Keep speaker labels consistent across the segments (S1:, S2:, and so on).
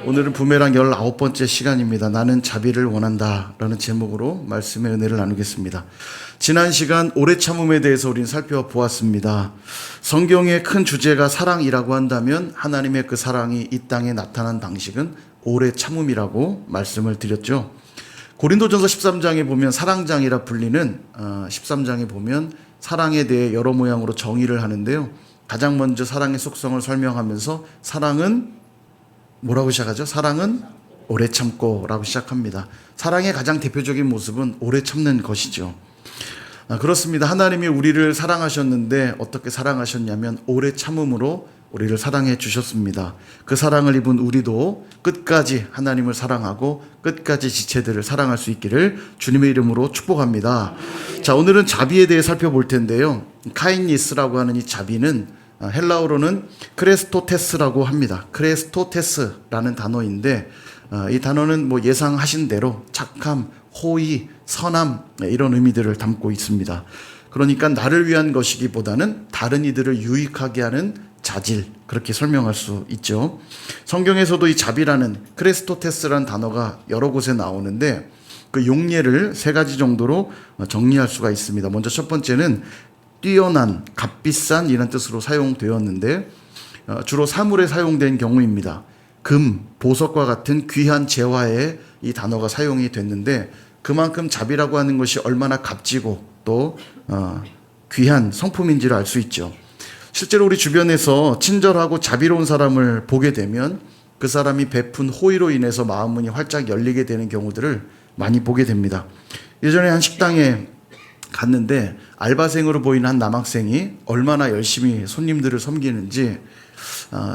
S1: 오늘은 부메랑 19번째 시간입니다. 나는 자비를 원한다 라는 제목으로 말씀의 은혜를 나누겠습니다. 지난 시간 오래 참음에 대해서 우리는 살펴보았습니다. 성경의 큰 주제가 사랑이라고 한다면 하나님의 그 사랑이 이 땅에 나타난 방식은 오래 참음이라고 말씀을 드렸죠. 고린도전서 13장에 보면 사랑장이라 불리는 13장에 보면 사랑에 대해 여러 모양으로 정의를 하는데요. 가장 먼저 사랑의 속성을 설명하면서 사랑은 뭐라고 시작하죠? 사랑은 오래 참고 라고 시작합니다. 사랑의 가장 대표적인 모습은 오래 참는 것이죠. 그렇습니다. 하나님이 우리를 사랑하셨는데 어떻게 사랑하셨냐면 오래 참음으로 우리를 사랑해 주셨습니다. 그 사랑을 입은 우리도 끝까지 하나님을 사랑하고 끝까지 지체들을 사랑할 수 있기를 주님의 이름으로 축복합니다. 자, 오늘은 자비에 대해 살펴볼 텐데요. 카인니스라고 하는 이 자비는 헬라어로는 크레스토테스라고 합니다. 크레스토테스라는 단어인데 이 단어는 뭐 예상하신 대로 착함, 호의, 선함 이런 의미들을 담고 있습니다. 그러니까 나를 위한 것이기보다는 다른 이들을 유익하게 하는 자질, 그렇게 설명할 수 있죠. 성경에서도 이 자비라는 크레스토테스라는 단어가 여러 곳에 나오는데 그 용례를 세 가지 정도로 정리할 수가 있습니다. 먼저 첫 번째는 뛰어난, 값비싼 이런 뜻으로 사용되었는데 주로 사물에 사용된 경우입니다. 금, 보석과 같은 귀한 재화에 이 단어가 사용이 됐는데 그만큼 자비라고 하는 것이 얼마나 값지고 또 귀한 성품인지를 알 수 있죠. 실제로 우리 주변에서 친절하고 자비로운 사람을 보게 되면 그 사람이 베푼 호의로 인해서 마음 문이 활짝 열리게 되는 경우들을 많이 보게 됩니다. 예전에 한 식당에 갔는데 알바생으로 보이는 한 남학생이 얼마나 열심히 손님들을 섬기는지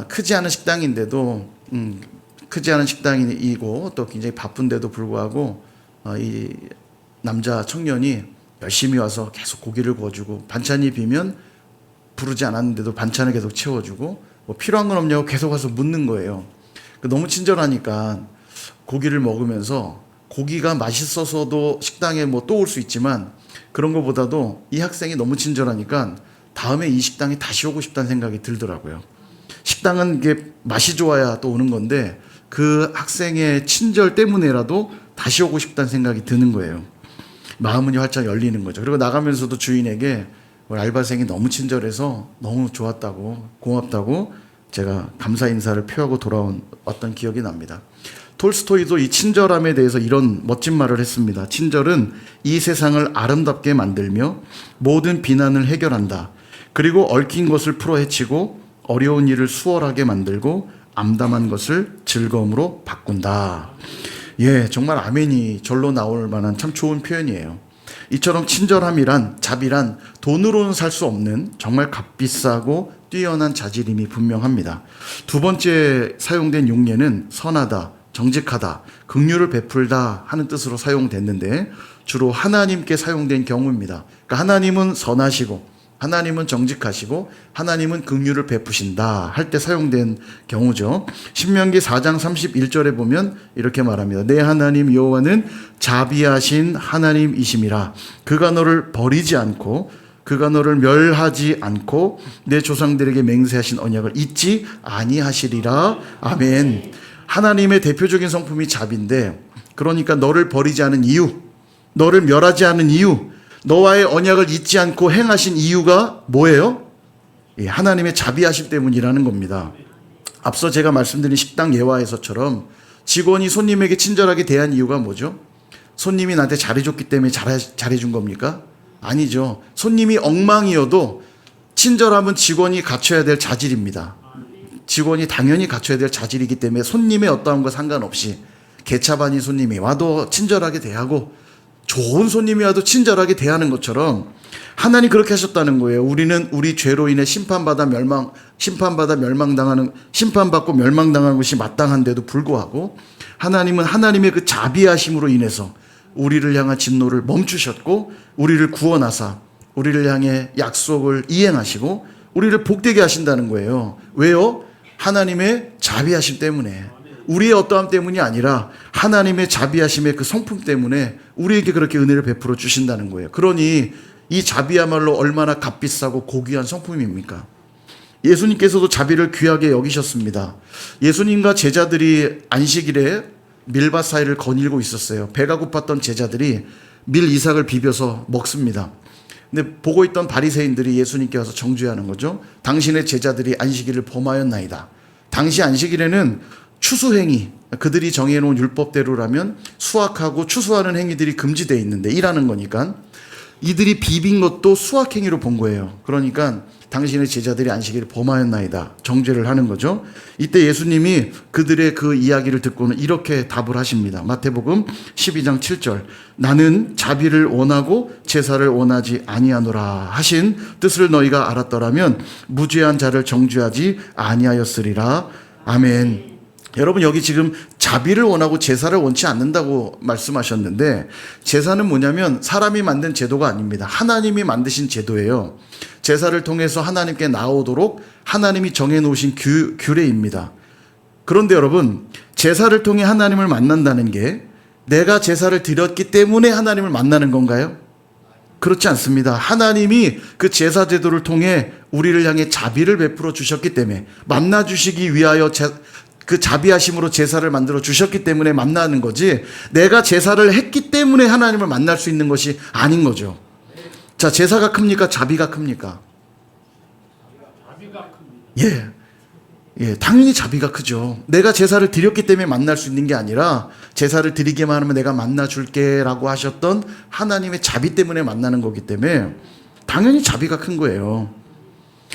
S1: 크지 않은 식당인데도 크지 않은 식당이고 또 굉장히 바쁜데도 불구하고 이 남자 청년이 열심히 와서 계속 고기를 구워주고 반찬이 비면 부르지 않았는데도 반찬을 계속 채워주고 뭐 필요한 건 없냐고 계속 와서 묻는 거예요. 너무 친절하니까 고기를 먹으면서 고기가 맛있어서도 식당에 뭐 또 올 수 있지만 그런 것보다도 이 학생이 너무 친절하니까 다음에 이 식당에 다시 오고 싶다는 생각이 들더라고요. 식당은 이게 맛이 좋아야 또 오는 건데 그 학생의 친절 때문에라도 다시 오고 싶다는 생각이 드는 거예요. 마음은 활짝 열리는 거죠. 그리고 나가면서도 주인에게 우리 알바생이 너무 친절해서 너무 좋았다고 고맙다고 제가 감사 인사를 표하고 돌아온 어떤 기억이 납니다. 톨스토이도 이 친절함에 대해서 이런 멋진 말을 했습니다. 친절은 이 세상을 아름답게 만들며 모든 비난을 해결한다. 그리고 얽힌 것을 풀어헤치고 어려운 일을 수월하게 만들고 암담한 것을 즐거움으로 바꾼다. 예, 정말 아멘이 절로 나올 만한 참 좋은 표현이에요. 이처럼 친절함이란, 자비란 돈으로는 살 수 없는 정말 값비싸고 뛰어난 자질임이 분명합니다. 두 번째 사용된 용례는 선하다, 정직하다, 긍휼을 베풀다 하는 뜻으로 사용됐는데 주로 하나님께 사용된 경우입니다. 그러니까 하나님은 선하시고 하나님은 정직하시고 하나님은 긍휼을 베푸신다 할 때 사용된 경우죠. 신명기 4장 31절에 보면 이렇게 말합니다. 내 하나님 여호와는 자비하신 하나님이심이라. 그가 너를 버리지 않고 그가 너를 멸하지 않고 내 조상들에게 맹세하신 언약을 잊지 아니하시리라. 아멘. 하나님의 대표적인 성품이 자비인데 그러니까 너를 버리지 않은 이유, 너를 멸하지 않은 이유, 너와의 언약을 잊지 않고 행하신 이유가 뭐예요? 예, 하나님의 자비하심 때문이라는 겁니다. 앞서 제가 말씀드린 식당 예화에서처럼 직원이 손님에게 친절하게 대한 이유가 뭐죠? 손님이 나한테 잘해줬기 때문에 잘해준 겁니까? 아니죠. 손님이 엉망이어도 친절함은 직원이 갖춰야 될 자질입니다. 직원이 당연히 갖춰야 될 자질이기 때문에 손님의 어떠함과 상관없이 개차반인 손님이 와도 친절하게 대하고 좋은 손님이 와도 친절하게 대하는 것처럼 하나님 그렇게 하셨다는 거예요. 우리는 우리 죄로 인해 심판받고 멸망당하는 것이 마땅한데도 불구하고 하나님은 하나님의 그 자비하심으로 인해서 우리를 향한 진노를 멈추셨고 우리를 구원하사 우리를 향해 약속을 이행하시고 우리를 복되게 하신다는 거예요. 왜요? 하나님의 자비하심 때문에. 우리의 어떠함 때문이 아니라 하나님의 자비하심의 그 성품 때문에 우리에게 그렇게 은혜를 베풀어 주신다는 거예요. 그러니 이 자비야말로 얼마나 값비싸고 고귀한 성품입니까? 예수님께서도 자비를 귀하게 여기셨습니다. 예수님과 제자들이 안식일에 밀밭 사이를 거닐고 있었어요. 배가 고팠던 제자들이 밀 이삭을 비벼서 먹습니다. 근데 보고 있던 바리새인들이 예수님께 와서 정죄하는 거죠. 당신의 제자들이 안식일을 범하였나이다. 당시 안식일에는 추수행위, 그들이 정해놓은 율법대로라면 수확하고 추수하는 행위들이 금지되어 있는데 일하는 거니까 이들이 비빈 것도 수확행위로 본 거예요. 그러니까 당신의 제자들이 안식일을 범하였나이다. 정죄를 하는 거죠. 이때 예수님이 그들의 그 이야기를 듣고는 이렇게 답을 하십니다. 마태복음 12장 7절. 나는 자비를 원하고 제사를 원하지 아니하노라 하신 뜻을 너희가 알았더라면 무죄한 자를 정죄하지 아니하였으리라. 아멘. 여러분, 여기 지금 자비를 원하고 제사를 원치 않는다고 말씀하셨는데, 제사는 뭐냐면 사람이 만든 제도가 아닙니다. 하나님이 만드신 제도예요. 제사를 통해서 하나님께 나오도록 하나님이 정해놓으신 규례입니다. 그런데 여러분, 제사를 통해 하나님을 만난다는 게 내가 제사를 드렸기 때문에 하나님을 만나는 건가요? 그렇지 않습니다. 하나님이 그 제사 제도를 통해 우리를 향해 자비를 베풀어 주셨기 때문에, 만나 주시기 위하여 그 자비하심으로 제사를 만들어 주셨기 때문에 만나는 거지, 내가 제사를 했기 때문에 하나님을 만날 수 있는 것이 아닌 거죠. 자, 제사가 큽니까? 자비가 큽니까?
S2: 자비가 큽니다.
S1: 예, 당연히 자비가 크죠. 내가 제사를 드렸기 때문에 만날 수 있는 게 아니라, 제사를 드리기만 하면 내가 만나 줄게 라고 하셨던 하나님의 자비 때문에 만나는 거기 때문에 당연히 자비가 큰 거예요.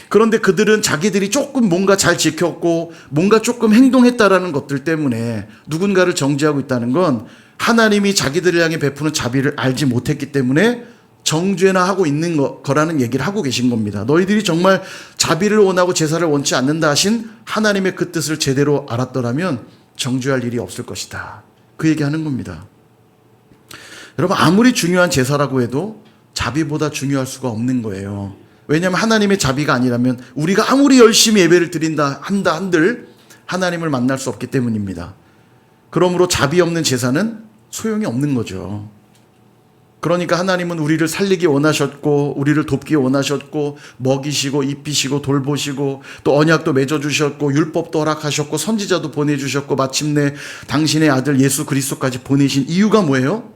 S1: 그런데 그들은 자기들이 조금 뭔가 잘 지켰고 뭔가 조금 행동했다라는 것들 때문에 누군가를 정죄하고 있다는 건 하나님이 자기들을 향해 베푸는 자비를 알지 못했기 때문에 정죄나 하고 있는 거라는 얘기를 하고 계신 겁니다. 너희들이 정말 자비를 원하고 제사를 원치 않는다 하신 하나님의 그 뜻을 제대로 알았더라면 정죄할 일이 없을 것이다. 그 얘기하는 겁니다. 여러분, 아무리 중요한 제사라고 해도 자비보다 중요할 수가 없는 거예요. 왜냐하면 하나님의 자비가 아니라면 우리가 아무리 열심히 예배를 드린다 한들 하나님을 만날 수 없기 때문입니다. 그러므로 자비 없는 제사는 소용이 없는 거죠. 그러니까 하나님은 우리를 살리기 원하셨고 우리를 돕기 원하셨고 먹이시고 입히시고 돌보시고 또 언약도 맺어주셨고 율법도 허락하셨고 선지자도 보내주셨고 마침내 당신의 아들 예수 그리스도까지 보내신 이유가 뭐예요?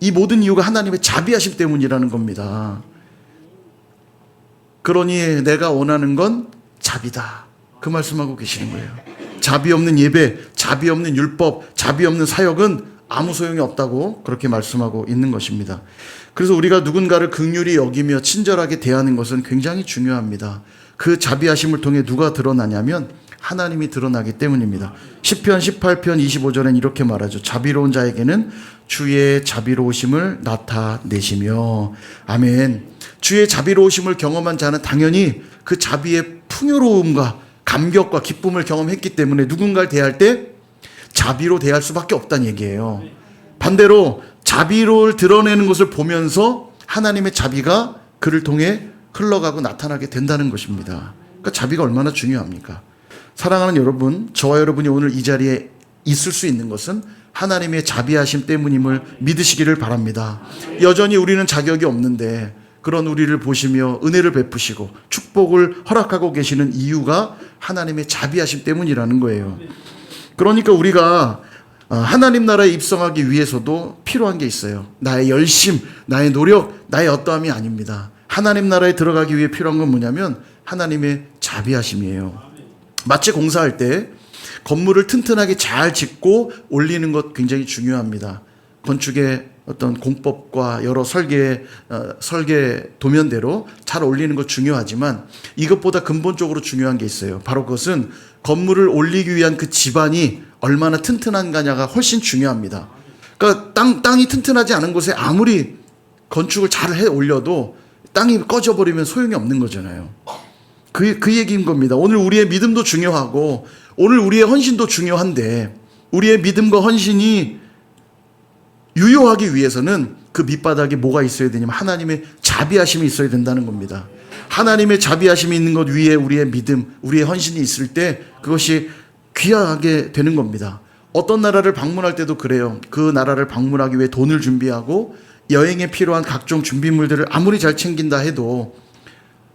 S1: 이 모든 이유가 하나님의 자비하심 때문이라는 겁니다. 그러니 내가 원하는 건 자비다. 그 말씀하고 계시는 거예요. 자비 없는 예배, 자비 없는 율법, 자비 없는 사역은 아무 소용이 없다고 그렇게 말씀하고 있는 것입니다. 그래서 우리가 누군가를 긍휼히 여기며 친절하게 대하는 것은 굉장히 중요합니다. 그 자비하심을 통해 누가 드러나냐면 하나님이 드러나기 때문입니다. 시편 18편 25절엔 이렇게 말하죠. 자비로운 자에게는 주의 자비로우심을 나타내시며. 아멘. 주의 자비로우심을 경험한 자는 당연히 그 자비의 풍요로움과 감격과 기쁨을 경험했기 때문에 누군가를 대할 때 자비로 대할 수밖에 없다는 얘기예요. 반대로 자비를 드러내는 것을 보면서 하나님의 자비가 그를 통해 흘러가고 나타나게 된다는 것입니다. 그러니까 자비가 얼마나 중요합니까? 사랑하는 여러분, 저와 여러분이 오늘 이 자리에 있을 수 있는 것은 하나님의 자비하심 때문임을 믿으시기를 바랍니다. 여전히 우리는 자격이 없는데 그런 우리를 보시며 은혜를 베푸시고 축복을 허락하고 계시는 이유가 하나님의 자비하심 때문이라는 거예요. 그러니까 우리가 하나님 나라에 입성하기 위해서도 필요한 게 있어요. 나의 열심, 나의 노력, 나의 어떠함이 아닙니다. 하나님 나라에 들어가기 위해 필요한 건 뭐냐면 하나님의 자비하심이에요. 마치 공사할 때 건물을 튼튼하게 잘 짓고 올리는 것 굉장히 중요합니다. 건축의 어떤 공법과 여러 설계 도면대로 잘 올리는 것 중요하지만 이것보다 근본적으로 중요한 게 있어요. 바로 그것은 건물을 올리기 위한 그 지반이 얼마나 튼튼한가냐가 훨씬 중요합니다. 그러니까 땅이 튼튼하지 않은 곳에 아무리 건축을 잘 해 올려도 땅이 꺼져버리면 소용이 없는 거잖아요. 그 얘기인 겁니다. 오늘 우리의 믿음도 중요하고 오늘 우리의 헌신도 중요한데 우리의 믿음과 헌신이 유효하기 위해서는 그 밑바닥에 뭐가 있어야 되냐면 하나님의 자비하심이 있어야 된다는 겁니다. 하나님의 자비하심이 있는 것 위에 우리의 믿음, 우리의 헌신이 있을 때 그것이 귀하게 되는 겁니다. 어떤 나라를 방문할 때도 그래요. 그 나라를 방문하기 위해 돈을 준비하고 여행에 필요한 각종 준비물들을 아무리 잘 챙긴다 해도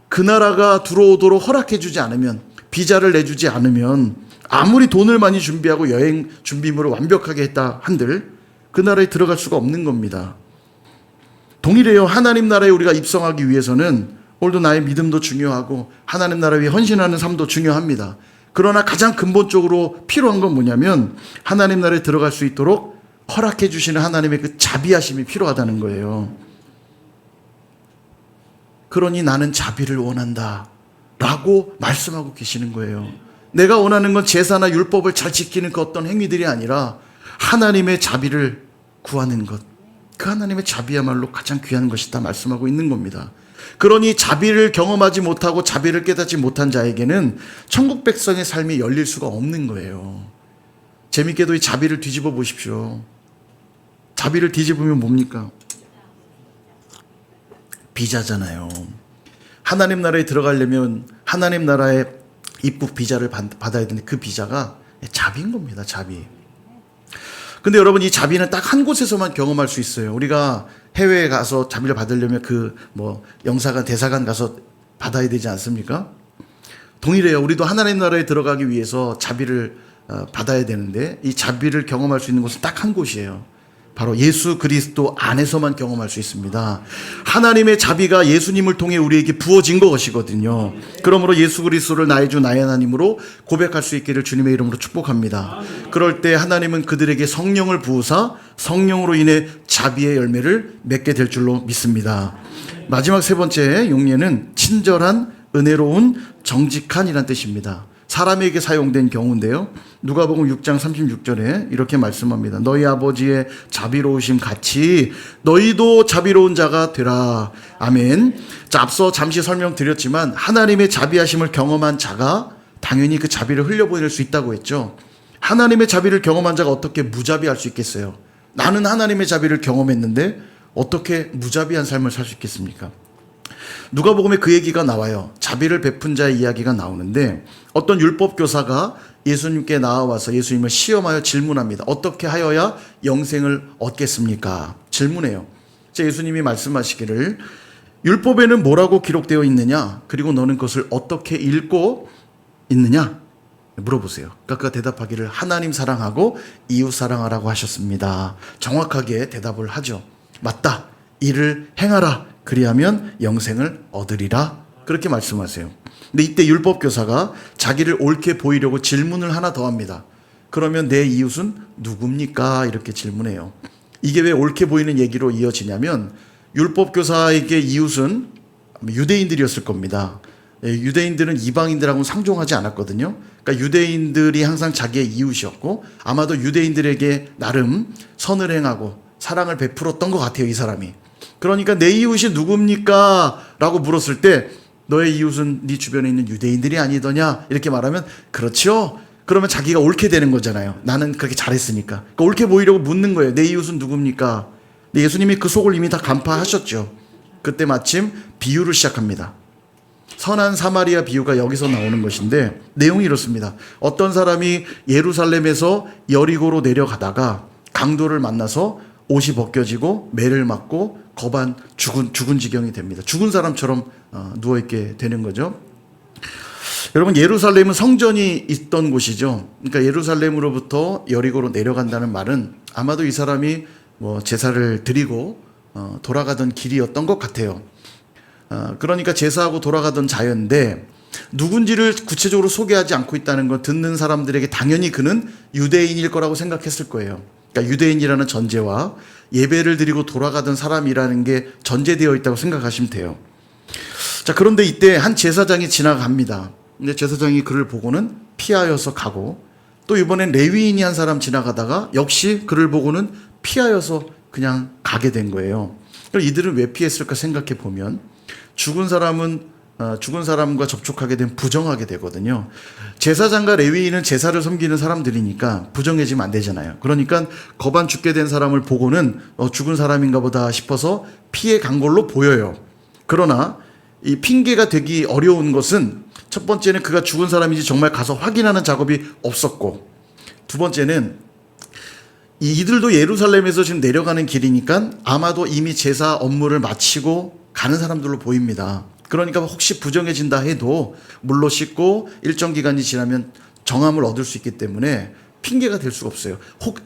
S1: 그 나라가 들어오도록 허락해 주지 않으면, 비자를 내주지 않으면, 아무리 돈을 많이 준비하고 여행 준비물을 완벽하게 했다 한들 그 나라에 들어갈 수가 없는 겁니다. 동일해요. 하나님 나라에 우리가 입성하기 위해서는 오늘도 나의 믿음도 중요하고 하나님 나라 위해 헌신하는 삶도 중요합니다. 그러나 가장 근본적으로 필요한 건 뭐냐면 하나님 나라에 들어갈 수 있도록 허락해 주시는 하나님의 그 자비하심이 필요하다는 거예요. 그러니 나는 자비를 원한다 라고 말씀하고 계시는 거예요. 내가 원하는 건 제사나 율법을 잘 지키는 그 어떤 행위들이 아니라 하나님의 자비를 구하는 것, 그 하나님의 자비야말로 가장 귀한 것이다 말씀하고 있는 겁니다. 그러니 자비를 경험하지 못하고 자비를 깨닫지 못한 자에게는 천국 백성의 삶이 열릴 수가 없는 거예요. 재밌게도 이 자비를 뒤집어 보십시오. 자비를 뒤집으면 뭡니까? 비자잖아요. 하나님 나라에 들어가려면 하나님 나라의 입국 비자를 받아야 되는데 그 비자가 자비인 겁니다. 자비. 근데 여러분, 이 자비는 딱 한 곳에서만 경험할 수 있어요. 우리가 해외에 가서 자비를 받으려면 영사관, 대사관 가서 받아야 되지 않습니까? 동일해요. 우리도 하나님 나라에 들어가기 위해서 자비를 받아야 되는데 이 자비를 경험할 수 있는 곳은 딱 한 곳이에요. 바로 예수 그리스도 안에서만 경험할 수 있습니다. 하나님의 자비가 예수님을 통해 우리에게 부어진 것이거든요. 그러므로 예수 그리스도를 나의 주 나의 하나님으로 고백할 수 있기를 주님의 이름으로 축복합니다. 그럴 때 하나님은 그들에게 성령을 부으사 성령으로 인해 자비의 열매를 맺게 될 줄로 믿습니다. 마지막 세 번째 용례는 친절한, 은혜로운, 정직한이란 뜻입니다. 사람에게 사용된 경우인데요. 누가복음 6장 36절에 이렇게 말씀합니다. 너희 아버지의 자비로우심 같이 너희도 자비로운 자가 되라. 아멘. 자, 앞서 잠시 설명드렸지만 하나님의 자비하심을 경험한 자가 당연히 그 자비를 흘려보낼 수 있다고 했죠. 하나님의 자비를 경험한 자가 어떻게 무자비할 수 있겠어요? 나는 하나님의 자비를 경험했는데 어떻게 무자비한 삶을 살 수 있겠습니까? 누가복음에 그 얘기가 나와요. 자비를 베푼 자의 이야기가 나오는데 어떤 율법 교사가 예수님께 나와서 예수님을 시험하여 질문합니다. 어떻게 하여야 영생을 얻겠습니까? 질문해요. 예수님이 말씀하시기를 율법에는 뭐라고 기록되어 있느냐? 그리고 너는 그것을 어떻게 읽고 있느냐? 물어보세요. 그러니까 그가 대답하기를 하나님 사랑하고 이웃 사랑하라고 하셨습니다. 정확하게 대답을 하죠. 맞다. 이를 행하라. 그리하면 영생을 얻으리라. 그렇게 말씀하세요. 근데 이때 율법교사가 자기를 옳게 보이려고 질문을 하나 더 합니다. 그러면 내 이웃은 누굽니까? 이렇게 질문해요. 이게 왜 옳게 보이는 얘기로 이어지냐면 율법교사에게 이웃은 유대인들이었을 겁니다. 유대인들은 이방인들하고는 상종하지 않았거든요. 그러니까 유대인들이 항상 자기의 이웃이었고 아마도 유대인들에게 나름 선을 행하고 사랑을 베풀었던 것 같아요, 이 사람이. 그러니까 내 이웃이 누굽니까? 라고 물었을 때 너의 이웃은 네 주변에 있는 유대인들이 아니더냐? 이렇게 말하면 그렇죠. 그러면 자기가 옳게 되는 거잖아요. 나는 그렇게 잘했으니까. 그러니까 옳게 보이려고 묻는 거예요. 내 이웃은 누굽니까? 근데 예수님이 그 속을 이미 다 간파하셨죠. 그때 마침 비유를 시작합니다. 선한 사마리아 비유가 여기서 나오는 것인데 내용이 이렇습니다. 어떤 사람이 예루살렘에서 여리고로 내려가다가 강도를 만나서 옷이 벗겨지고 매를 맞고 거반 죽은 지경이 됩니다. 죽은 사람처럼 누워있게 되는 거죠. 여러분, 예루살렘은 성전이 있던 곳이죠. 그러니까 예루살렘으로부터 여리고로 내려간다는 말은 아마도 이 사람이 제사를 드리고 돌아가던 길이었던 것 같아요. 그러니까 제사하고 돌아가던 자였는데 누군지를 구체적으로 소개하지 않고 있다는 건 듣는 사람들에게 당연히 그는 유대인일 거라고 생각했을 거예요. 그러니까 유대인이라는 전제와 예배를 드리고 돌아가던 사람이라는 게 전제되어 있다고 생각하시면 돼요. 자, 그런데 이때 한 제사장이 지나갑니다. 근데 제사장이 그를 보고는 피하여서 가고 또 이번엔 레위인이 한 사람 지나가다가 역시 그를 보고는 피하여서 그냥 가게 된 거예요. 그럼 이들은 왜 피했을까 생각해 보면 죽은 사람과 접촉하게 되면 부정하게 되거든요. 제사장과 레위인은 제사를 섬기는 사람들이니까 부정해지면 안 되잖아요. 그러니까 거반 죽게 된 사람을 보고는 죽은 사람인가 보다 싶어서 피해 간 걸로 보여요. 그러나 이 핑계가 되기 어려운 것은 첫 번째는 그가 죽은 사람인지 정말 가서 확인하는 작업이 없었고, 두 번째는 이들도 예루살렘에서 지금 내려가는 길이니까 아마도 이미 제사 업무를 마치고 가는 사람들로 보입니다. 그러니까 혹시 부정해진다 해도 물로 씻고 일정 기간이 지나면 정함을 얻을 수 있기 때문에 핑계가 될 수가 없어요.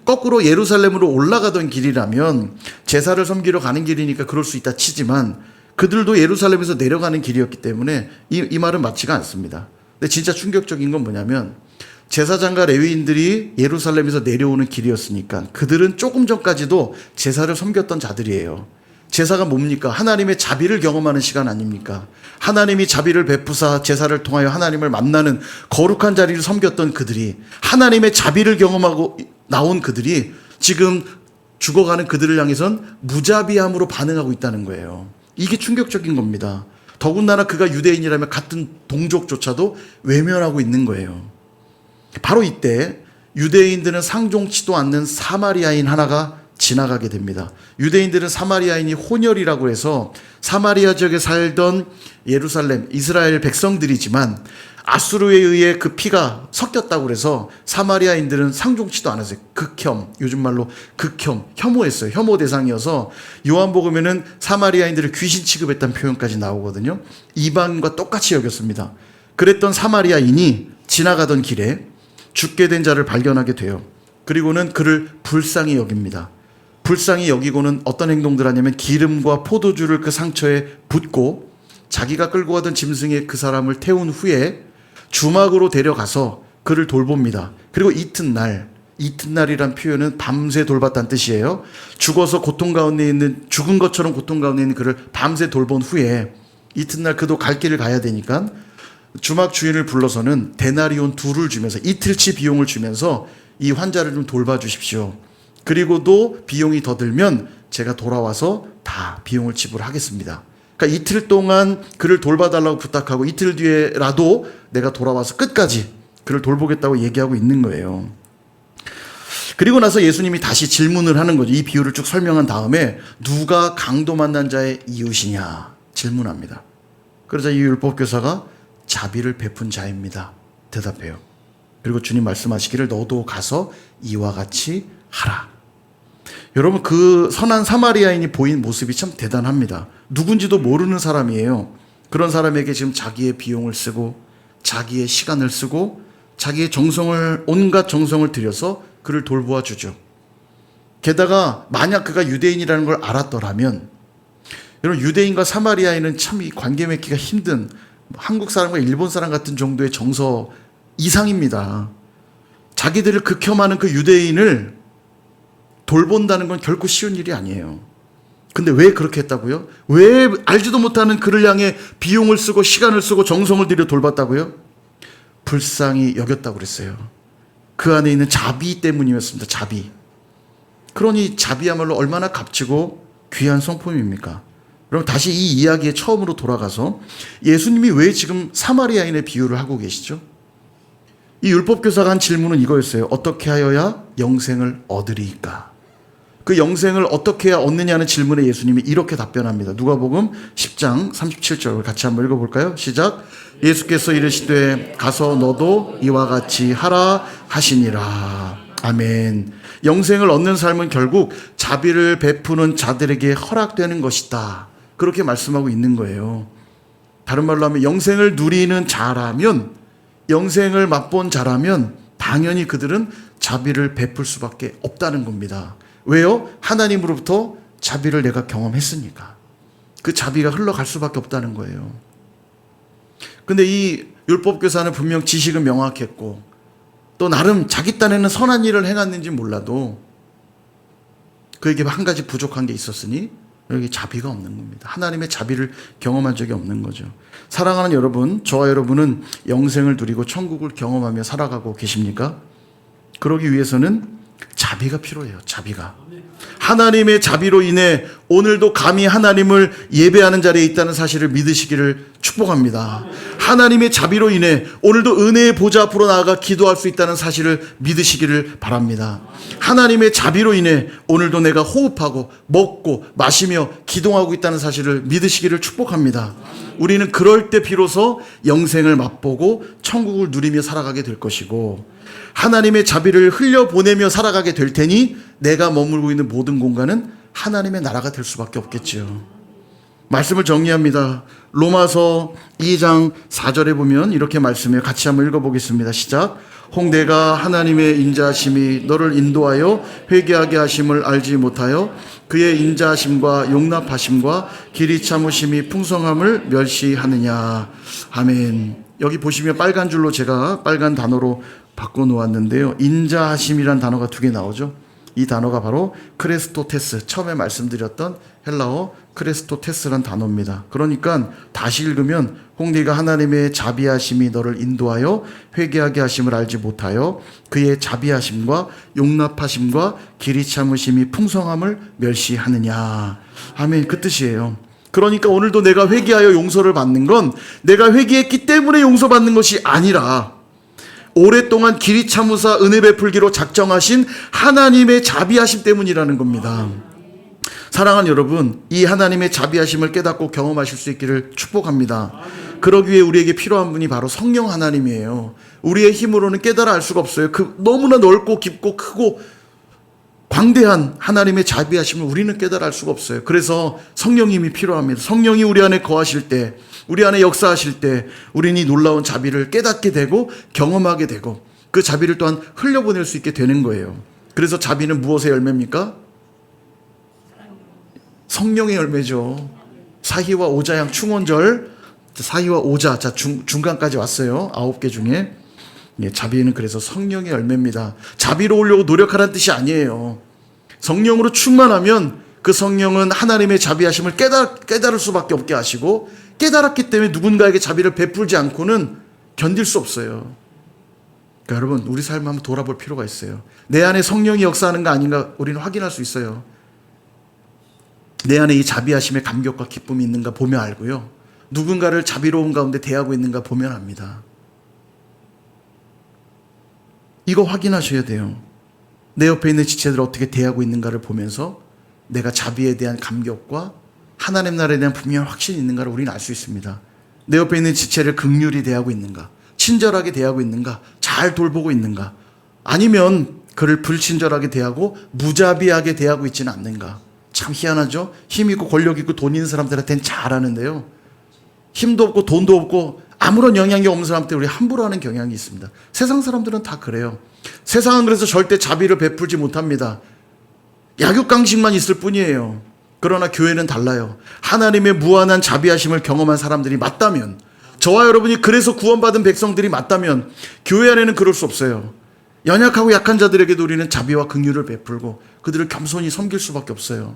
S1: 거꾸로 예루살렘으로 올라가던 길이라면 제사를 섬기러 가는 길이니까 그럴 수 있다 치지만 그들도 예루살렘에서 내려가는 길이었기 때문에 이 말은 맞지가 않습니다. 근데 진짜 충격적인 건 뭐냐면 제사장과 레위인들이 예루살렘에서 내려오는 길이었으니까 그들은 조금 전까지도 제사를 섬겼던 자들이에요. 제사가 뭡니까? 하나님의 자비를 경험하는 시간 아닙니까? 하나님이 자비를 베푸사 제사를 통하여 하나님을 만나는 거룩한 자리를 섬겼던 그들이, 하나님의 자비를 경험하고 나온 그들이 지금 죽어가는 그들을 향해선 무자비함으로 반응하고 있다는 거예요. 이게 충격적인 겁니다. 더군다나 그가 유대인이라면 같은 동족조차도 외면하고 있는 거예요. 바로 이때 유대인들은 상종치도 않는 사마리아인 하나가 지나가게 됩니다. 유대인들은 사마리아인이 혼혈이라고 해서 사마리아 지역에 살던 예루살렘, 이스라엘 백성들이지만 아수르에 의해 그 피가 섞였다고 해서 사마리아인들은 상종치도 않았어요. 극혐, 요즘 말로 극혐, 혐오했어요. 혐오 대상이어서 요한복음에는 사마리아인들을 귀신 취급했다는 표현까지 나오거든요. 이방인과 똑같이 여겼습니다. 그랬던 사마리아인이 지나가던 길에 죽게 된 자를 발견하게 돼요. 그리고는 그를 불쌍히 여깁니다. 불쌍히 여기고는 어떤 행동들 하냐면 기름과 포도주를 그 상처에 붓고 자기가 끌고 가던 짐승에 그 사람을 태운 후에 주막으로 데려가서 그를 돌봅니다. 그리고 이튿날이란 표현은 밤새 돌봤다는 뜻이에요. 죽은 것처럼 고통 가운데 있는 그를 밤새 돌본 후에 이튿날 그도 갈 길을 가야 되니까 주막 주인을 불러서는 데나리온 2를 주면서 이틀치 비용을 주면서 이 환자를 좀 돌봐주십시오. 그리고도 비용이 더 들면 제가 돌아와서 다 비용을 지불하겠습니다. 그러니까 이틀 동안 그를 돌봐달라고 부탁하고 이틀 뒤에라도 내가 돌아와서 끝까지 그를 돌보겠다고 얘기하고 있는 거예요. 그리고 나서 예수님이 다시 질문을 하는 거죠. 이 비유를 쭉 설명한 다음에 누가 강도 만난 자의 이웃이냐 질문합니다. 그러자 이 율법교사가 자비를 베푼 자입니다. 대답해요. 그리고 주님 말씀하시기를 너도 가서 이와 같이 하라. 여러분 그 선한 사마리아인이 보인 모습이 참 대단합니다. 누군지도 모르는 사람이에요. 그런 사람에게 지금 자기의 비용을 쓰고 자기의 시간을 쓰고 자기의 온갖 정성을 들여서 그를 돌보아 주죠. 게다가 만약 그가 유대인이라는 걸 알았더라면 여러분 유대인과 사마리아인은 참 이 관계 맺기가 힘든 한국 사람과 일본 사람 같은 정도의 정서 이상입니다. 자기들을 극혐하는 그 유대인을 돌본다는 건 결코 쉬운 일이 아니에요. 근데 왜 그렇게 했다고요? 왜 알지도 못하는 그를 향해 비용을 쓰고 시간을 쓰고 정성을 들여 돌봤다고요? 불쌍히 여겼다고 그랬어요. 그 안에 있는 자비 때문이었습니다. 자비. 그러니 자비야말로 얼마나 값지고 귀한 성품입니까? 그럼 다시 이 이야기의 처음으로 돌아가서 예수님이 왜 지금 사마리아인의 비유를 하고 계시죠? 이 율법교사가 한 질문은 이거였어요. 어떻게 하여야 영생을 얻으리이까? 그 영생을 어떻게 해야 얻느냐는 질문에 예수님이 이렇게 답변합니다. 누가복음 10장 37절을 같이 한번 읽어볼까요? 시작. 예수께서 이르시되 가서 너도 이와 같이 하라 하시니라. 아멘. 영생을 얻는 삶은 결국 자비를 베푸는 자들에게 허락되는 것이다. 그렇게 말씀하고 있는 거예요. 다른 말로 하면 영생을 누리는 자라면, 영생을 맛본 자라면 당연히 그들은 자비를 베풀 수밖에 없다는 겁니다. 왜요? 하나님으로부터 자비를 내가 경험했으니까. 그 자비가 흘러갈 수밖에 없다는 거예요. 근데 이 율법교사는 분명 지식은 명확했고 또 나름 자기 딴에는 선한 일을 행했는지 몰라도 그에게 한 가지 부족한 게 있었으니 여기 자비가 없는 겁니다. 하나님의 자비를 경험한 적이 없는 거죠. 사랑하는 여러분, 저와 여러분은 영생을 누리고 천국을 경험하며 살아가고 계십니까? 그러기 위해서는 자비가 필요해요. 자비가. 하나님의 자비로 인해 오늘도 감히 하나님을 예배하는 자리에 있다는 사실을 믿으시기를 축복합니다. 하나님의 자비로 인해 오늘도 은혜의 보좌 앞으로 나아가 기도할 수 있다는 사실을 믿으시기를 바랍니다. 하나님의 자비로 인해 오늘도 내가 호흡하고 먹고 마시며 기도하고 있다는 사실을 믿으시기를 축복합니다. 우리는 그럴 때 비로소 영생을 맛보고 천국을 누리며 살아가게 될 것이고 하나님의 자비를 흘려보내며 살아가게 될 테니 내가 머물고 있는 모든 공간은 하나님의 나라가 될 수밖에 없겠죠. 말씀을 정리합니다. 로마서 2장 4절에 보면 이렇게 말씀해요. 같이 한번 읽어보겠습니다. 시작. 홍대가 하나님의 인자하심이 너를 인도하여 회개하게 하심을 알지 못하여 그의 인자하심과 용납하심과 길이 참으심이 풍성함을 멸시하느냐. 아멘. 여기 보시면 빨간 줄로 제가 빨간 단어로 바꿔놓았는데요. 인자하심이란 단어가 두 개 나오죠. 이 단어가 바로 크레스토테스, 처음에 말씀드렸던 헬라어 크레스토테스란 단어입니다. 그러니까 다시 읽으면 홍리가 하나님의 자비하심이 너를 인도하여 회개하게 하심을 알지 못하여 그의 자비하심과 용납하심과 길이 참으심이 풍성함을 멸시하느냐. 아멘. 그 뜻이에요. 그러니까 오늘도 내가 회개하여 용서를 받는 건 내가 회개했기 때문에 용서받는 것이 아니라 오랫동안 길이 참으사 은혜 베풀기로 작정하신 하나님의 자비하심 때문이라는 겁니다. 사랑하는 여러분, 이 하나님의 자비하심을 깨닫고 경험하실 수 있기를 축복합니다. 그러기 위해 우리에게 필요한 분이 바로 성령 하나님이에요. 우리의 힘으로는 깨달아 알 수가 없어요. 그 너무나 넓고 깊고 크고 광대한 하나님의 자비하심을 우리는 깨달아 알 수가 없어요. 그래서 성령님이 필요합니다. 성령이 우리 안에 거하실 때, 우리 안에 역사하실 때 우리는 이 놀라운 자비를 깨닫게 되고 경험하게 되고 그 자비를 또한 흘려보낼 수 있게 되는 거예요. 그래서 자비는 무엇의 열매입니까? 성령의 열매죠. 사희와 오자양 충원절, 사희와 오자, 자 중간까지 왔어요. 9개 중에. 예, 자비는 그래서 성령의 열매입니다. 자비로우려고 노력하라는 뜻이 아니에요. 성령으로 충만하면 그 성령은 하나님의 자비하심을 깨달을 수밖에 없게 하시고 깨달았기 때문에 누군가에게 자비를 베풀지 않고는 견딜 수 없어요. 그러니까 여러분, 우리 삶을 한번 돌아볼 필요가 있어요. 내 안에 성령이 역사하는 거 아닌가 우리는 확인할 수 있어요. 내 안에 이 자비하심의 감격과 기쁨이 있는가 보면 알고요. 누군가를 자비로운 가운데 대하고 있는가 보면 압니다. 이거 확인하셔야 돼요. 내 옆에 있는 지체들을 어떻게 대하고 있는가를 보면서 내가 자비에 대한 감격과 하나님 나라에 대한 분명한 확신이 있는가를 우리는 알 수 있습니다. 내 옆에 있는 지체를 긍휼히 대하고 있는가, 친절하게 대하고 있는가, 잘 돌보고 있는가, 아니면 그를 불친절하게 대하고 무자비하게 대하고 있지는 않는가. 참 희한하죠? 힘 있고 권력 있고 돈 있는 사람들한테는 잘하는데요, 힘도 없고 돈도 없고 아무런 영향이 없는 사람한테 우리 함부로 하는 경향이 있습니다. 세상 사람들은 다 그래요. 세상은 그래서 절대 자비를 베풀지 못합니다. 약육강식만 있을 뿐이에요. 그러나 교회는 달라요. 하나님의 무한한 자비하심을 경험한 사람들이 맞다면, 저와 여러분이 그래서 구원받은 백성들이 맞다면 교회 안에는 그럴 수 없어요. 연약하고 약한 자들에게도 우리는 자비와 긍휼을 베풀고 그들을 겸손히 섬길 수밖에 없어요.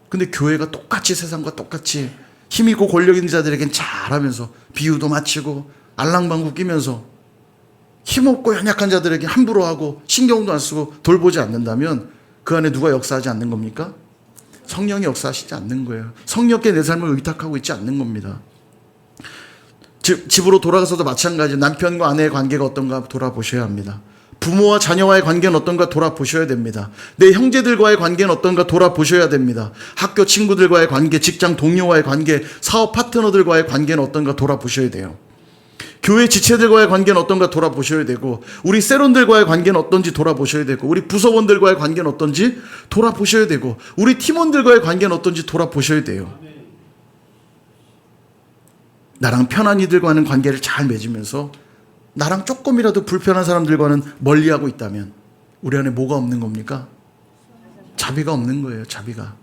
S1: 근데 교회가 똑같이 세상과 똑같이 힘있고 권력 있는 자들에겐 잘하면서 비유도 마치고 알랑방구 끼면서 힘없고 연약한 자들에게 함부로 하고 신경도 안 쓰고 돌보지 않는다면 그 안에 누가 역사하지 않는 겁니까? 성령이 역사하시지 않는 거예요. 성령께 내 삶을 의탁하고 있지 않는 겁니다. 집으로 돌아가서도 마찬가지. 남편과 아내의 관계가 어떤가 돌아보셔야 합니다. 부모와 자녀와의 관계는 어떤가 돌아보셔야 됩니다. 내 형제들과의 관계는 어떤가 돌아보셔야 됩니다. 학교 친구들과의 관계, 직장 동료와의 관계, 사업 파트너들과의 관계는 어떤가 돌아보셔야 돼요. 교회 지체들과의 관계는 어떤가 돌아보셔야 되고, 우리 세론들과의 관계는 어떤지 돌아보셔야 되고, 우리 부서원들과의 관계는 어떤지 돌아보셔야 되고, 우리 팀원들과의 관계는 어떤지 돌아보셔야 돼요. 나랑 편한 이들과는 관계를 잘 맺으면서 나랑 조금이라도 불편한 사람들과는 멀리하고 있다면 우리 안에 뭐가 없는 겁니까? 자비가 없는 거예요. 자비가.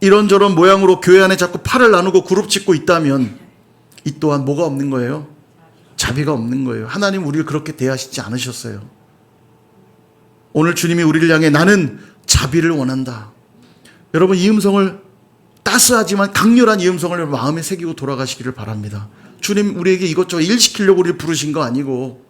S1: 이런저런 모양으로 교회 안에 자꾸 팔을 나누고 그룹 짓고 있다면 이 또한 뭐가 없는 거예요? 자비가 없는 거예요. 하나님 우리를 그렇게 대하시지 않으셨어요. 오늘 주님이 우리를 향해 나는 자비를 원한다. 여러분, 이 음성을 따스하지만 강렬한 이 음성을 마음에 새기고 돌아가시기를 바랍니다. 주님 우리에게 이것저것 일 시키려고 우리를 부르신 거 아니고,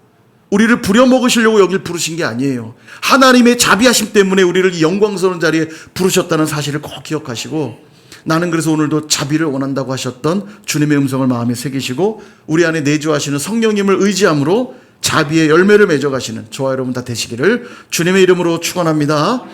S1: 우리를 부려먹으시려고 여길 부르신 게 아니에요. 하나님의 자비하심 때문에 우리를 이 영광스러운 자리에 부르셨다는 사실을 꼭 기억하시고, 나는 그래서 오늘도 자비를 원한다고 하셨던 주님의 음성을 마음에 새기시고 우리 안에 내주하시는 성령님을 의지함으로 자비의 열매를 맺어가시는 저와 여러분 다 되시기를 주님의 이름으로 축원합니다.